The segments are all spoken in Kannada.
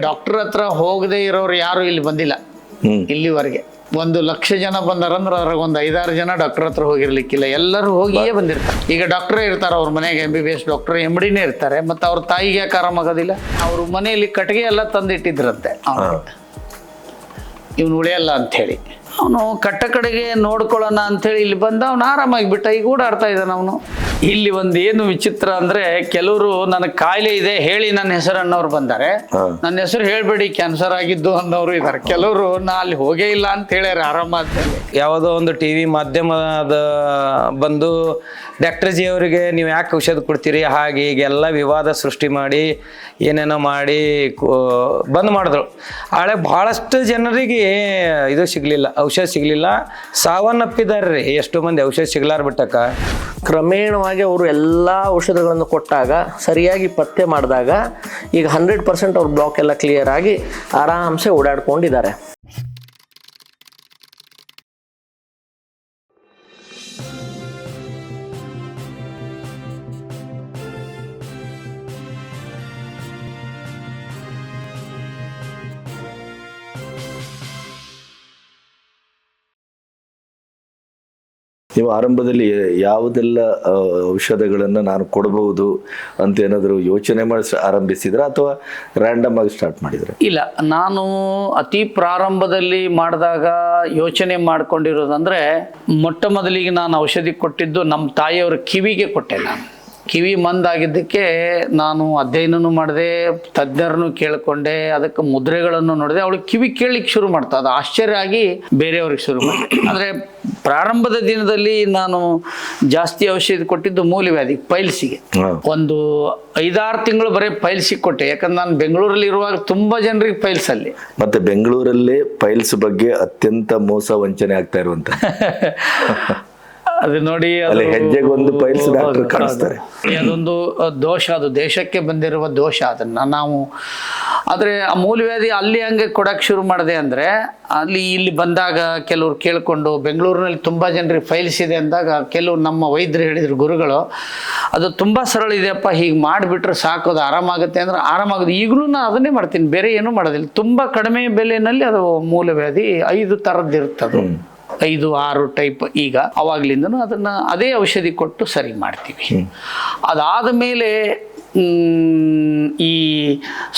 ಡಾಕ್ಟರ್ ಹತ್ರ ಹೋಗದೆ ಇರೋರು ಯಾರು ಇಲ್ಲಿ ಬಂದಿಲ್ಲ ಇಲ್ಲಿವರೆಗೆ. 1,00,000 ಜನ ಬಂದಾರಂದ್ರೆ ಅದ್ರಾಗ ಒಂದು 5-6 ಜನ ಡಾಕ್ಟರ್ ಹತ್ರ ಹೋಗಿರ್ಲಿಕ್ಕಿಲ್ಲ, ಎಲ್ಲರೂ ಹೋಗಿಯೇ ಬಂದಿರ್ತಾರೆ. ಈಗ ಡಾಕ್ಟ್ರೇ ಇರ್ತಾರೆ ಅವ್ರ ಮನೆಗೆ, MBBS ಡಾಕ್ಟರ್ MDನೇ ಇರ್ತಾರೆ. ಮತ್ತು ಅವ್ರ ತಾಯಿಗೆ ಯಾಕೆ ಆರಾಮಾಗೋದಿಲ್ಲ? ಅವ್ರ ಮನೆಯಲ್ಲಿ ಕಟ್ಟಿಗೆ ಎಲ್ಲ ತಂದಿಟ್ಟಿದ್ರಂತೆ, ಇವನು ಉಳಿಯಲ್ಲ ಅಂಥೇಳಿ. ಅವನು ಕಟ್ಟ ಕಡೆಗೆ ನೋಡ್ಕೊಳ್ಳೋಣ ಅಂಥೇಳಿ ಇಲ್ಲಿ ಬಂದ, ಅವನು ಆರಾಮಾಗಿ ಬಿಟ್ಟ, ಈಗ ಓಡಾಡ್ತಾ ಇದ್ದಾನೆ ಅವನು. ಇಲ್ಲಿ ಒಂದು ಏನು ವಿಚಿತ್ರ ಅಂದ್ರೆ, ಕೆಲವರು ನನಗೆ ಕಾಯಿಲೆ ಇದೆ ಹೇಳಿ ನನ್ನ ಹೆಸರು ಅನ್ನೋರು ಬಂದಾರೆ, ನನ್ನ ಹೆಸರು ಹೇಳ್ಬೇಡಿ ಕ್ಯಾನ್ಸರ್ ಆಗಿದ್ದು ಅನ್ನೋರು ಇದ್ದಾರೆ. ಕೆಲವರು ನಾ ಅಲ್ಲಿ ಹೋಗೇ ಇಲ್ಲ ಅಂತ ಹೇಳ್ಯಾರ ಆರಾಮ ಅಂತೇಳಿ. ಯಾವುದೋ ಒಂದು TV ಮಾಧ್ಯಮದ ಬಂದು ಡಾಕ್ಟರ್ ಜಿ ಅವರಿಗೆ ನೀವು ಯಾಕೆ ಔಷಧ ಕೊಡ್ತೀರಿ ಹಾಗೆ ಹೀಗೆಲ್ಲ ವಿವಾದ ಸೃಷ್ಟಿ ಮಾಡಿ ಏನೇನೋ ಮಾಡಿ ಬಂದ್ ಮಾಡಿದ್ರು. ಆಳೆ ಬಹಳಷ್ಟು ಜನರಿಗೆ ಇದು ಸಿಗ್ಲಿಲ್ಲ, ಔಷಧ ಸಿಗ್ಲಿಲ್ಲ, ಸಾವನ್ನಪ್ಪಿದ್ದಾರೆ ರೀ ಎಷ್ಟೋ ಮಂದಿ ಔಷಧ ಸಿಗ್ಲಾರ ಬಿಟ್ಟಕ್ಕ. ಕ್ರಮೇಣವಾಗಿ ಅವರು ಎಲ್ಲ ಔಷಧಗಳನ್ನು ಕೊಟ್ಟಾಗ ಸರಿಯಾಗಿ ಪತ್ತೆ ಮಾಡಿದಾಗ ಈಗ 100% ಅವ್ರ ಬ್ಲಾಕ್ ಎಲ್ಲ ಕ್ಲಿಯರ್ ಆಗಿ ಆರಾಮ್ಸೆ ಓಡಾಡ್ಕೊಂಡಿದ್ದಾರೆ. ನೀವು ಆರಂಭದಲ್ಲಿ ಯಾವುದೆಲ್ಲ ಔಷಧಗಳನ್ನು ನಾನು ಕೊಡಬಹುದು ಅಂತ ಏನಾದರೂ ಯೋಚನೆ ಮಾಡಿ ಆರಂಭಿಸಿದ್ರ ಅಥವಾ ರ್ಯಾಂಡಮ್ ಆಗಿ ಸ್ಟಾರ್ಟ್ ಮಾಡಿದ್ರೆ? ಇಲ್ಲ, ನಾನು ಅತಿ ಪ್ರಾರಂಭದಲ್ಲಿ ಮಾಡಿದಾಗ ಯೋಚನೆ ಮಾಡ್ಕೊಂಡಿರೋದಂದ್ರೆ, ಮೊಟ್ಟ ಮೊದಲಿಗೆ ನಾನು ಔಷಧಿ ಕೊಟ್ಟಿದ್ದು ನಮ್ಮ ತಾಯಿಯವರ ಕಿವಿಗೆ ಕೊಟ್ಟೆ. ನಾನು ಕಿವಿ ಮಂದಾಗಿದ್ದಕ್ಕೆ ನಾನು ಅಧ್ಯಯನನೂ ಮಾಡಿದೆ, ತಜ್ಞರನ್ನು ಕೇಳಿಕೊಂಡೆ, ಅದಕ್ಕೆ ಮುದ್ರೆಗಳನ್ನು ನೋಡಿದೆ. ಅವಳು ಕಿವಿ ಕೇಳಲಿಕ್ಕೆ ಶುರು ಮಾಡ್ತಾ, ಅದು ಆಶ್ಚರ್ಯ ಆಗಿ ಬೇರೆಯವ್ರಿಗೆ ಶುರು ಮಾಡಿದೆ. ಅಂದರೆ ಪ್ರಾರಂಭದ ದಿನದಲ್ಲಿ ನಾನು ಜಾಸ್ತಿ ಔಷಧಿ ಕೊಟ್ಟಿದ್ದು ಮೂಲವ್ಯಾಧಿ ಪೈಲ್ಸಿಗೆ. ಒಂದು 5-6 ತಿಂಗಳು ಬರೀ ಪೈಲ್ಸಿಗೆ ಕೊಟ್ಟೆ, ಯಾಕಂದ್ರೆ ನಾನು ಬೆಂಗಳೂರಲ್ಲಿ ಇರುವಾಗ ತುಂಬಾ ಜನರಿಗೆ ಪೈಲ್ಸ್ ಅಲ್ಲಿ. ಮತ್ತೆ ಬೆಂಗಳೂರಲ್ಲೇ ಪೈಲ್ಸ್ ಬಗ್ಗೆ ಅತ್ಯಂತ ಮೋಸ ವಂಚನೆ ಆಗ್ತಾ ಇರುವಂತ ಅದು ನೋಡಿ, ಹೆಜ್ಜೆಗೊಂದು ಪೈಲ್ಸ್ ಡಾಕ್ಟರ್ ಕಾಣಿಸ್ತಾರೆ. ಅದೊಂದು ದೋಷ, ಅದು ದೇಶಕ್ಕೆ ಬಂದಿರುವ ದೋಷ. ಅದನ್ನ ನಾವು ಆದರೆ ಆ ಮೂಲವ್ಯಾಧಿ ಅಲ್ಲಿ ಹಂಗೆ ಕೊಡಕ್ಕೆ ಶುರು ಮಾಡಿದೆ ಅಂದರೆ, ಇಲ್ಲಿ ಬಂದಾಗ ಕೆಲವ್ರು ಕೇಳಿಕೊಂಡು, ಬೆಂಗಳೂರಿನಲ್ಲಿ ತುಂಬ ಜನರಿಗೆ ಫೈಲ್ಸ್ ಇದೆ ಅಂದಾಗ ಕೆಲವು ನಮ್ಮ ವೈದ್ಯರು ಹೇಳಿದ್ರು, ಗುರುಗಳು, ಅದು ತುಂಬ ಸರಳ ಇದೆಯಪ್ಪ, ಹೀಗೆ ಮಾಡಿಬಿಟ್ರೆ ಸಾಕು, ಅದು ಆರಾಮಾಗುತ್ತೆ ಅಂದ್ರೆ ಆರಾಮಾಗೋದು. ಈಗಲೂ ನಾನು ಅದನ್ನೇ ಮಾಡ್ತೀನಿ, ಬೇರೆ ಏನೂ ಮಾಡೋದಿಲ್ಲ. ತುಂಬ ಕಡಿಮೆ ಬೆಲೆಯಲ್ಲಿ ಅದು ಮೂಲವ್ಯಾಧಿ 5 ಥರದ್ದು ಇರ್ತದೆ, 5-6 ಟೈಪ್. ಈಗ ಅವಾಗ್ಲಿಂದನೂ ಅದನ್ನು ಅದೇ ಔಷಧಿ ಕೊಟ್ಟು ಸರಿ ಮಾಡ್ತೀವಿ. ಅದಾದ ಮೇಲೆ ಈ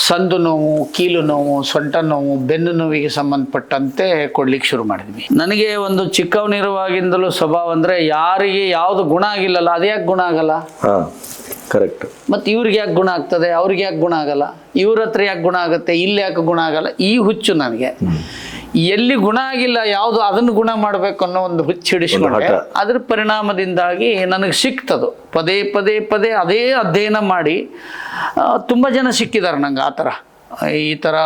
ಸಂದು ನೋವು, ಕೀಲು ನೋವು, ಸೊಂಟ ನೋವು, ಬೆನ್ನು ನೋವಿಗೆ ಸಂಬಂಧಪಟ್ಟಂತೆ ಕೊಡ್ಲಿಕ್ಕೆ ಶುರು ಮಾಡಿದ್ವಿ. ನನಗೆ ಒಂದು ಚಿಕ್ಕವನಿರುವಾಗಿಂದಲೂ ಸ್ವಭಾವ ಅಂದರೆ, ಯಾರಿಗೆ ಯಾವುದು ಗುಣ ಆಗಿಲ್ಲಲ್ಲ ಅದು ಯಾಕೆ ಗುಣ ಆಗಲ್ಲ? ಕರೆಕ್ಟ್. ಮತ್ತು ಇವ್ರಿಗೆ ಯಾಕೆ ಗುಣ ಆಗ್ತದೆ, ಅವ್ರಿಗೆ ಯಾಕೆ ಗುಣ ಆಗಲ್ಲ, ಇವ್ರ ಹತ್ರ ಯಾಕೆ ಗುಣ ಆಗುತ್ತೆ, ಇಲ್ಲಿ ಯಾಕೆ ಗುಣ ಆಗಲ್ಲ, ಈ ಹುಚ್ಚು ನನಗೆ. ಎಲ್ಲಿ ಗುಣ ಆಗಿಲ್ಲ ಯಾವುದು ಅದನ್ನು ಗುಣ ಮಾಡಬೇಕು ಅನ್ನೋ ಒಂದು ಹುಚ್ಚು ಹಿಡಿಸ್ಕೊಂಡೆ. ಅದ್ರ ಪರಿಣಾಮದಿಂದಾಗಿ ನನಗೆ ಸಿಕ್ತದು. ಪದೇ ಪದೇ ಪದೇ ಅದೇ ಅಧ್ಯಯನ ಮಾಡಿ ತುಂಬ ಜನ ಸಿಕ್ಕಿದ್ದಾರೆ ನಂಗೆ. ಆ ಥರ ಈ ಥರ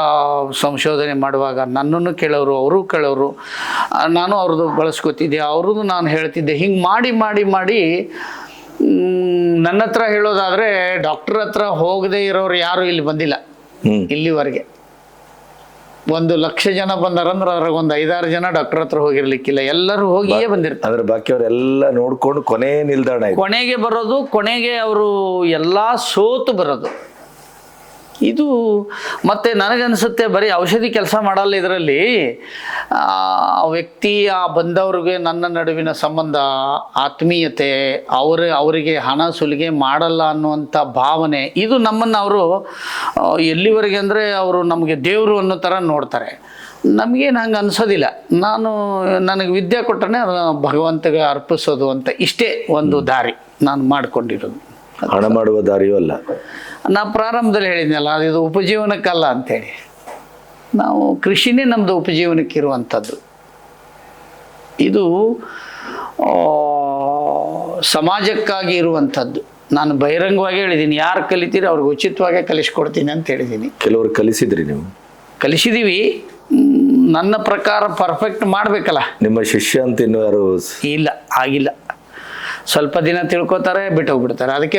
ಸಂಶೋಧನೆ ಮಾಡುವಾಗ ನನ್ನನ್ನು ಕೇಳೋರು, ಅವರು ಕೇಳೋರು, ನಾನು ಅವ್ರದ್ದು ಬಳಸ್ಕೊತಿದ್ದೆ, ಅವ್ರದ್ದು ನಾನು ಹೇಳ್ತಿದ್ದೆ. ಹಿಂಗೆ ಮಾಡಿ ಮಾಡಿ ಮಾಡಿ ನನ್ನ ಹತ್ರ ಹೇಳೋದಾದರೆ, ಡಾಕ್ಟರ್ ಹತ್ರ ಹೋಗದೆ ಇರೋರು ಯಾರು ಇಲ್ಲಿ ಬಂದಿಲ್ಲ ಇಲ್ಲಿವರೆಗೆ. 1,00,000 ಜನ ಬಂದಾರಂದ್ರೆ ಅದ್ರಾಗ ಒಂದು 5-6 ಜನ ಡಾಕ್ಟರ್ ಹತ್ರ ಹೋಗಿರ್ಲಿಕ್ಕಿಲ್ಲ, ಎಲ್ಲರೂ ಹೋಗಿಯೇ ಬಂದಿರ್ತಾರೆ. ಅದ್ರ ಬಾಕಿಯವರೆಲ್ಲ ನೋಡ್ಕೊಂಡು ಕೊನೆ ನಿಲ್ದಾಣ, ಕೊನೆಗೆ ಬರೋದು, ಕೊನೆಗೆ ಅವರು ಎಲ್ಲ ಸೋತು ಬರೋದು. ಇದು ಮತ್ತೆ ನನಗನ್ಸುತ್ತೆ, ಬರೀ ಔಷಧಿ ಕೆಲಸ ಮಾಡಲ್ಲ ಇದರಲ್ಲಿ. ವ್ಯಕ್ತಿ, ಆ ಬಂದವ್ರಿಗೆ ನನ್ನ ನಡುವಿನ ಸಂಬಂಧ, ಆತ್ಮೀಯತೆ, ಅವರಿಗೆ ಹಣ ಸುಲಿಗೆ ಮಾಡಲ್ಲ ಅನ್ನುವಂಥ ಭಾವನೆ, ಇದು ನಮ್ಮನ್ನು ಅವರು ಎಲ್ಲಿವರೆಗೆ ಅಂದರೆ ಅವರು ನಮಗೆ ದೇವರು ಅನ್ನೋ ಥರ ನೋಡ್ತಾರೆ. ನಮಗೇನು ಹಂಗೆ ಅನ್ಸೋದಿಲ್ಲ. ನನಗೆ ವಿದ್ಯೆ ಕೊಟ್ಟರೆ ಭಗವಂತಗೆ ಅರ್ಪಿಸೋದು ಅಂತ, ಇಷ್ಟೇ ಒಂದು ದಾರಿ ನಾನು ಮಾಡಿಕೊಂಡಿರೋದು. ಹಣ ಮಾಡುವ ದಾರಿಯೂ ಅಲ್ಲ. ನಾ ಪ್ರಾರಂಭದಲ್ಲಿ ಹೇಳಿದ್ನಲ್ಲ, ಅದು ಉಪಜೀವನಕ್ಕಲ್ಲ ಅಂಥೇಳಿ. ನಾವು ಕೃಷಿನೇ ನಮ್ಮದು ಉಪಜೀವನಕ್ಕಿರುವಂಥದ್ದು. ಇದು ಸಮಾಜಕ್ಕಾಗಿ ಇರುವಂಥದ್ದು. ನಾನು ಬಹಿರಂಗವಾಗಿ ಹೇಳಿದ್ದೀನಿ, ಯಾರು ಕಲಿತೀರಿ ಅವ್ರಿಗೆ ಉಚಿತವಾಗೇ ಕಲಿಸ್ಕೊಡ್ತೀನಿ ಅಂತ ಹೇಳಿದ್ದೀನಿ. ಕೆಲವರು ಕಲಿಸಿದ್ರಿ, ನೀವು ಕಲಿಸಿದ್ದೀವಿ. ನನ್ನ ಪ್ರಕಾರ ಪರ್ಫೆಕ್ಟ್ ಮಾಡಬೇಕಲ್ಲ. ನಿಮ್ಮ ಶಿಷ್ಯ ಅಂತ ಇನ್ನೂ ಯಾರು ಇಲ್ಲ, ಆಗಿಲ್ಲ. ಸ್ವಲ್ಪ ದಿನ ತಿಳ್ಕೊತಾರೆ, ಬಿಟ್ಟೋಗ್ಬಿಡ್ತಾರೆ. ಅದಕ್ಕೆ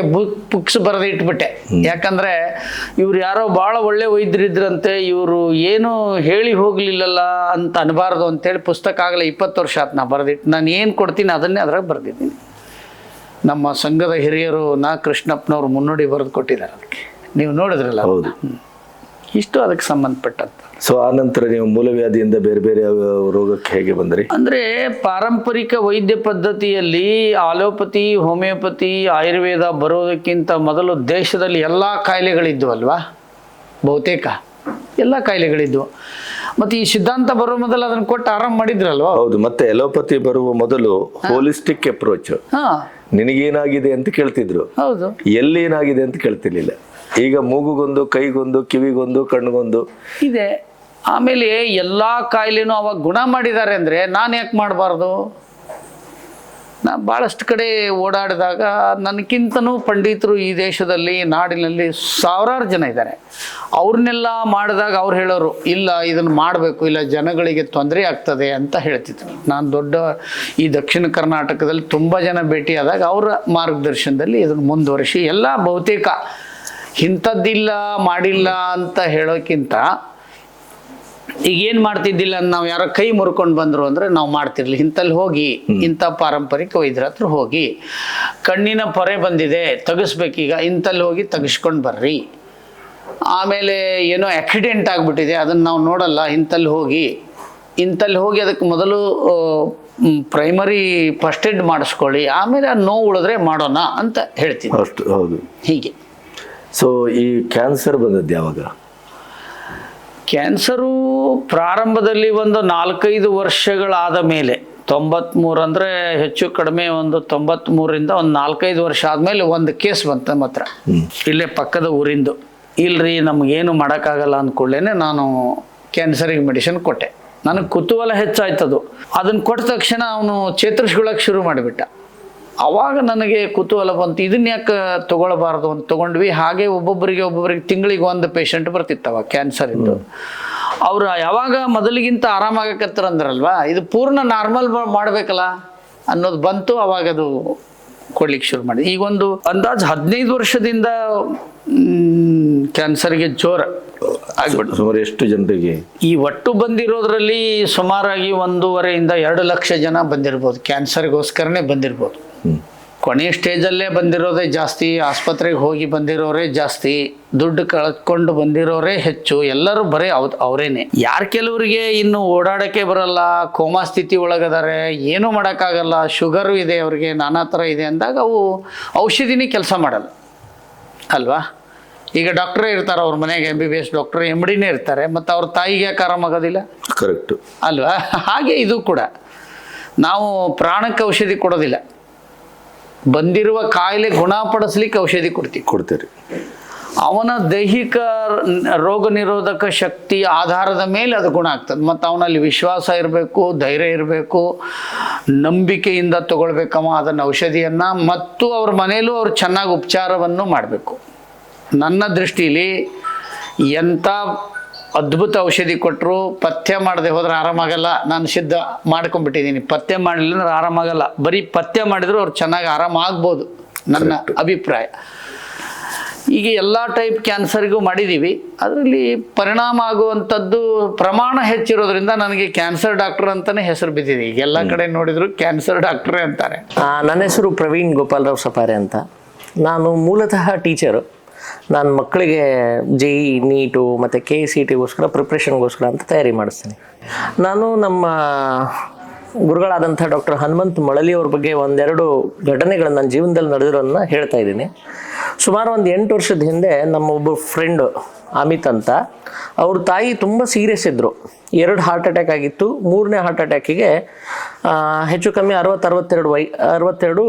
ಬುಕ್ಸ್ ಬರೆದು ಇಟ್ಬಿಟ್ಟೆ. ಯಾಕಂದರೆ ಇವ್ರು ಯಾರೋ ಭಾಳ ಒಳ್ಳೆ ವೈದ್ಯರಿದ್ರಂತೆ, ಇವರು ಏನು ಹೇಳಿ ಹೋಗಲಿಲ್ಲಲ್ಲ ಅಂತ ಅನ್ಬಾರ್ದು ಅಂತೇಳಿ ಪುಸ್ತಕ ಆಗಲೇ 20 ವರ್ಷ ಆಯ್ತು ನಾ ಬರೆದಿಟ್ಟು. ನಾನು ಏನು ಕೊಡ್ತೀನಿ ಅದನ್ನೇ ಅದ್ರಾಗ ಬರೆದಿದ್ದೀನಿ. ನಮ್ಮ ಸಂಘದ ಹಿರಿಯರು ಕೃಷ್ಣಪ್ಪನವರು ಮುನ್ನುಡಿ ಬರೆದು ಕೊಟ್ಟಿದ್ದಾರೆ. ಅದಕ್ಕೆ ನೀವು ನೋಡಿದ್ರಲ್ಲ. ಇಷ್ಟು ಅದಕ್ಕೆ ಸಂಬಂಧಪಟ್ಟಂತ. ಸೊ ಆ ನಂತರ ನೀವು ಮೂಲವ್ಯಾಧಿಯಿಂದ ಬೇರೆ ಬೇರೆ ರೋಗಕ್ಕೆ ಹೇಗೆ ಬಂದ್ರಿ? ಅಂದರೆ ಪಾರಂಪರಿಕ ವೈದ್ಯ ಪದ್ಧತಿಯಲ್ಲಿ ಆಲೋಪತಿ, ಹೋಮಿಯೋಪತಿ, ಆಯುರ್ವೇದ ಬರೋದಕ್ಕಿಂತ ಮೊದಲು ದೇಶದಲ್ಲಿ ಎಲ್ಲ ಕಾಯಿಲೆಗಳಿದ್ವು ಅಲ್ವಾ, ಬಹುತೇಕ ಎಲ್ಲ ಕಾಯಿಲೆಗಳಿದ್ವು. ಮತ್ತು ಈ ಸಿದ್ಧಾಂತ ಬರೋ ಮೊದಲು ಅದನ್ನು ಕೊಟ್ಟು ಆರಾಮ್ ಮಾಡಿದ್ರಲ್ವಾ. ಹೌದು, ಮತ್ತೆ ಎಲೋಪತಿ ಬರುವ ಮೊದಲು ಹೋಲಿಸ್ಟಿಕ್ ಅಪ್ರೋಚ್, ಹಾಂ ನಿನಗೇನಾಗಿದೆ ಅಂತ ಕೇಳ್ತಿದ್ರು, ಹೌದು, ಎಲ್ಲಿ ಏನಾಗಿದೆ ಅಂತ ಕೇಳ್ತಿರ್ಲಿಲ್ಲ. ಈಗ ಮೂಗುಗೊಂದು, ಕೈಗೊಂದು, ಕಿವಿಗೊಂದು, ಕಣ್ಣಿಗೊಂದು ಇದೆ. ಆಮೇಲೆ ಎಲ್ಲ ಕಾಯಿಲೆನೂ ಅವಾಗ ಗುಣ ಮಾಡಿದ್ದಾರೆ ಅಂದರೆ ನಾನು ಯಾಕೆ ಮಾಡಬಾರ್ದು? ನಾ ಭಾಳಷ್ಟು ಕಡೆ ಓಡಾಡಿದಾಗ ನನಗಿಂತನೂ ಪಂಡಿತರು ಈ ದೇಶದಲ್ಲಿ, ನಾಡಿನಲ್ಲಿ ಸಾವಿರಾರು ಜನ ಇದ್ದಾರೆ. ಅವ್ರನ್ನೆಲ್ಲ ಮಾಡಿದಾಗ ಅವ್ರು ಹೇಳೋರು, ಇಲ್ಲ ಇದನ್ನು ಮಾಡಬೇಕು, ಇಲ್ಲ ಜನಗಳಿಗೆ ತೊಂದರೆ ಆಗ್ತದೆ ಅಂತ ಹೇಳ್ತಿದ್ರು. ನಾನು ದೊಡ್ಡ ಈ ದಕ್ಷಿಣ ಕರ್ನಾಟಕದಲ್ಲಿ ತುಂಬ ಜನ ಭೇಟಿಯಾದಾಗ ಅವರ ಮಾರ್ಗದರ್ಶನದಲ್ಲಿ ಇದನ್ನು ಮುಂದುವರಿಸಿ ಎಲ್ಲ ಬಹುತೇಕ ಇಂಥದ್ದಿಲ್ಲ ಮಾಡಿಲ್ಲ ಅಂತ ಹೇಳೋಕ್ಕಿಂತ ಈಗ ಏನು ಮಾಡ್ತಿದ್ದಿಲ್ಲ ಅಂತ ನಾವು ಯಾರೋ ಕೈ ಮುರ್ಕೊಂಡು ಬಂದರು ಅಂದರೆ ನಾವು ಮಾಡ್ತಿರ್ಲಿ. ಇಂಥಲ್ಲಿ ಹೋಗಿ, ಇಂಥ ಪಾರಂಪರಿಕ ವೈದ್ಯರ ಹತ್ರ ಹೋಗಿ, ಕಣ್ಣಿನ ಪೊರೆ ಬಂದಿದೆ ತೆಗಿಸ್ಬೇಕೀಗ, ಇಂಥಲ್ಲಿ ಹೋಗಿ ತೆಗಿಸ್ಕೊಂಡು ಬರ್ರಿ. ಆಮೇಲೆ ಏನೋ ಆಕ್ಸಿಡೆಂಟ್ ಆಗಿಬಿಟ್ಟಿದೆ, ಅದನ್ನು ನಾವು ನೋಡಲ್ಲ, ಇಂಥಲ್ಲಿ ಹೋಗಿ ಅದಕ್ಕೆ ಮೊದಲು ಪ್ರೈಮರಿ ಫಸ್ಟ್ ಏಡ್ ಮಾಡಿಸ್ಕೊಳ್ಳಿ, ಆಮೇಲೆ ಆ ನೋವು ಉಳಿದ್ರೆ ಮಾಡೋಣ ಅಂತ ಹೇಳ್ತೀನಿ. ಅಷ್ಟು ಹೌದು. ಹೀಗೆ. ಸೊ ಈ ಕ್ಯಾನ್ಸರ್ ಬಂದದ್ದು ಯಾವಾಗ? ಕ್ಯಾನ್ಸರು ಪ್ರಾರಂಭದಲ್ಲಿ ಒಂದು 4-5 ವರ್ಷಗಳಾದ ಮೇಲೆ, 93 ಅಂದರೆ ಹೆಚ್ಚು ಕಡಿಮೆ ಒಂದು 93ರಿಂದ ಒಂದು 4-5 ವರ್ಷ ಆದಮೇಲೆ ಒಂದು ಕೇಸ್ ಬಂತು ನಮ್ಮ ಹತ್ರ, ಇಲ್ಲೇ ಪಕ್ಕದ ಊರಿಂದು. ಇಲ್ರಿ ನಮಗೇನು ಮಾಡೋಕ್ಕಾಗಲ್ಲ ಅಂದ್ಕೊಳ್ಳೇನೆ ನಾನು ಕ್ಯಾನ್ಸರಿಗೆ ಮೆಡಿಸಿನ್ ಕೊಟ್ಟೆ. ನನಗೆ ಕುತೂಹಲ ಹೆಚ್ಚಾಯ್ತದು. ಅದನ್ನು ಕೊಟ್ಟ ತಕ್ಷಣ ಅವನು ಚೇತರಿಸ್ಕೊಳ್ಳೋಕೆ ಶುರು ಮಾಡಿಬಿಟ್ಟ. ಆವಾಗ ನನಗೆ ಕುತೂಹಲ ಬಂತು, ಇದನ್ನ ಯಾಕೆ ತೊಗೊಳ್ಬಾರ್ದು ಅಂತ ತೊಗೊಂಡ್ವಿ. ಹಾಗೆ ಒಬ್ಬೊಬ್ಬರಿಗೆ ತಿಂಗಳಿಗೆ ಒಂದು ಪೇಷಂಟ್ ಬರ್ತಿತ್ತವ ಕ್ಯಾನ್ಸರಿಂದು. ಅವರು ಯಾವಾಗ ಮೊದಲಿಗಿಂತ ಆರಾಮಾಗಕತ್ತಾರಂದ್ರಲ್ವ, ಇದು ಪೂರ್ಣ ನಾರ್ಮಲ್ ಮಾಡಬೇಕಲ್ಲ ಅನ್ನೋದು ಬಂತು. ಅವಾಗ ಅದು ಕೊಡ್ಲಿಕ್ಕೆ ಶುರು ಮಾಡಿ. ಈಗೊಂದು ಅಂದಾಜು 15 ವರ್ಷದಿಂದ ಕ್ಯಾನ್ಸರ್ಗೆ ಜೋರ ಆಗ್ಬಿಟ್ಟು. ಸುಮಾರು ಎಷ್ಟು ಜನರಿಗೆ? ಈ ಒಟ್ಟು ಬಂದಿರೋದ್ರಲ್ಲಿ ಸುಮಾರಾಗಿ 1.5 to 2 ಲಕ್ಷ ಜನ ಬಂದಿರ್ಬೋದು, ಕ್ಯಾನ್ಸರ್ಗೋಸ್ಕರನೇ ಬಂದಿರ್ಬೋದು. ಕೊನೆಯ ಸ್ಟೇಜಲ್ಲೇ ಬಂದಿರೋದೇ ಜಾಸ್ತಿ, ಆಸ್ಪತ್ರೆಗೆ ಹೋಗಿ ಬಂದಿರೋರೇ ಜಾಸ್ತಿ, ದುಡ್ಡು ಕಳ್ಕೊಂಡು ಬಂದಿರೋರೇ ಹೆಚ್ಚು. ಎಲ್ಲರೂ ಬರೀ ಅವರೇನೆ. ಕೆಲವರಿಗೆ ಇನ್ನು ಓಡಾಡೋಕ್ಕೆ ಬರಲ್ಲ, ಕೋಮಾ ಸ್ಥಿತಿ ಒಳಗದಾರೆ, ಏನೂ ಮಾಡೋಕ್ಕಾಗಲ್ಲ, ಶುಗರು ಇದೆ ಅವ್ರಿಗೆ, ನಾನಾ ಥರ ಇದೆ ಅಂದಾಗ ಅವು ಔಷಧಿನೇ ಕೆಲಸ ಮಾಡಲ್ಲ ಅಲ್ವಾ. ಈಗ ಡಾಕ್ಟ್ರೇ ಇರ್ತಾರೆ ಅವ್ರ ಮನೆಗೆ, MBBS ಡಾಕ್ಟ್ರ್, MDನೇ ಇರ್ತಾರೆ, ಮತ್ತು ಅವ್ರ ತಾಯಿಗೆ ಯಾಕೆ ಆರಾಮಾಗೋದಿಲ್ಲ? ಕರೆಕ್ಟು ಅಲ್ವಾ. ಹಾಗೆ ಇದು ಕೂಡ ನಾವು ಪ್ರಾಣಕ್ಕೆ ಔಷಧಿ ಕೊಡೋದಿಲ್ಲ, ಬಂದಿರುವ ಕಾಯಿಲೆ ಗುಣಪಡಿಸ್ಲಿಕ್ಕೆ ಔಷಧಿ ಕೊಡ್ತೀರಿ. ಅವನ ದೈಹಿಕ ರೋಗ ನಿರೋಧಕ ಶಕ್ತಿ ಆಧಾರದ ಮೇಲೆ ಅದು ಗುಣ ಆಗ್ತದೆ. ಮತ್ತು ಅವನಲ್ಲಿ ವಿಶ್ವಾಸ ಇರಬೇಕು, ಧೈರ್ಯ ಇರಬೇಕು, ನಂಬಿಕೆಯಿಂದ ತಗೊಳ್ಬೇಕಮ್ಮ ಅದನ್ನು ಔಷಧಿಯನ್ನು. ಮತ್ತು ಅವ್ರ ಮನೆಯಲ್ಲೂ ಅವ್ರು ಚೆನ್ನಾಗಿ ಉಪಚಾರವನ್ನು ಮಾಡಬೇಕು. ನನ್ನ ದೃಷ್ಟಿಲಿ ಎಂಥ ಅದ್ಭುತ ಔಷಧಿ ಕೊಟ್ಟರು, ಪಥ್ಯ ಮಾಡದೆ ಹೋದ್ರೆ ಆರಾಮಾಗಲ್ಲ. ನಾನು ಸಿದ್ಧ ಮಾಡ್ಕೊಂಡ್ಬಿಟ್ಟಿದ್ದೀನಿ, ಪಥ್ಯ ಮಾಡಲಿಲ್ಲ ಅಂದ್ರೆ ಆರಾಮಾಗಲ್ಲ. ಬರೀ ಪಥ್ಯ ಮಾಡಿದ್ರು ಅವ್ರು ಚೆನ್ನಾಗಿ ಆರಾಮಾಗ್ಬೋದು, ನನ್ನ ಅಭಿಪ್ರಾಯ. ಈಗ ಎಲ್ಲ ಟೈಪ್ ಕ್ಯಾನ್ಸರ್ಗೂ ಮಾಡಿದ್ದೀವಿ. ಅದರಲ್ಲಿ ಪರಿಣಾಮ ಆಗುವಂಥದ್ದು ಪ್ರಮಾಣ ಹೆಚ್ಚಿರೋದ್ರಿಂದ ನನಗೆ ಕ್ಯಾನ್ಸರ್ ಡಾಕ್ಟರ್ ಅಂತಲೇ ಹೆಸರು ಬಿದ್ದಿದೆ. ಈಗ ಎಲ್ಲ ಕಡೆ ನೋಡಿದ್ರು ಕ್ಯಾನ್ಸರ್ ಡಾಕ್ಟ್ರೇ ಅಂತಾರೆ. ನನ್ನ ಹೆಸರು ಪ್ರವೀಣ್ ಗೋಪಾಲರಾವ್ ಸಪಾರೆ ಅಂತ. ನಾನು ಮೂಲತಃ ಟೀಚರು. ನಾನು ಮಕ್ಕಳಿಗೆ JEE, ನೀಟು ಮತ್ತು KCETಗೋಸ್ಕರ ಪ್ರಿಪ್ರೇಷನ್ಗೋಸ್ಕರ ಅಂತ ತಯಾರಿ ಮಾಡಿಸ್ತೀನಿ. ನಾನು ನಮ್ಮ ಗುರುಗಳಾದಂಥ ಡಾಕ್ಟರ್ ಹನುಮಂತ್ ಮಳಲಿ ಅವ್ರ ಬಗ್ಗೆ ಒಂದೆರಡು ಘಟನೆಗಳನ್ನು ನನ್ನ ಜೀವನದಲ್ಲಿ ನಡೆದಿರೋದನ್ನ ಹೇಳ್ತಾ ಇದ್ದೀನಿ. ಸುಮಾರು ಒಂದು 8 ವರ್ಷದ ಹಿಂದೆ ನಮ್ಮ ಒಬ್ಬ ಫ್ರೆಂಡು ಅಮಿತ್ ಅಂತ, ಅವ್ರ ತಾಯಿ ತುಂಬ ಸೀರಿಯಸ್ ಇದ್ದರು. 2 ಹಾರ್ಟ್ ಅಟ್ಯಾಕ್ ಆಗಿತ್ತು. 3ನೇ ಹಾರ್ಟ್ ಅಟ್ಯಾಕಿಗೆ ಹೆಚ್ಚು ಕಮ್ಮಿ 62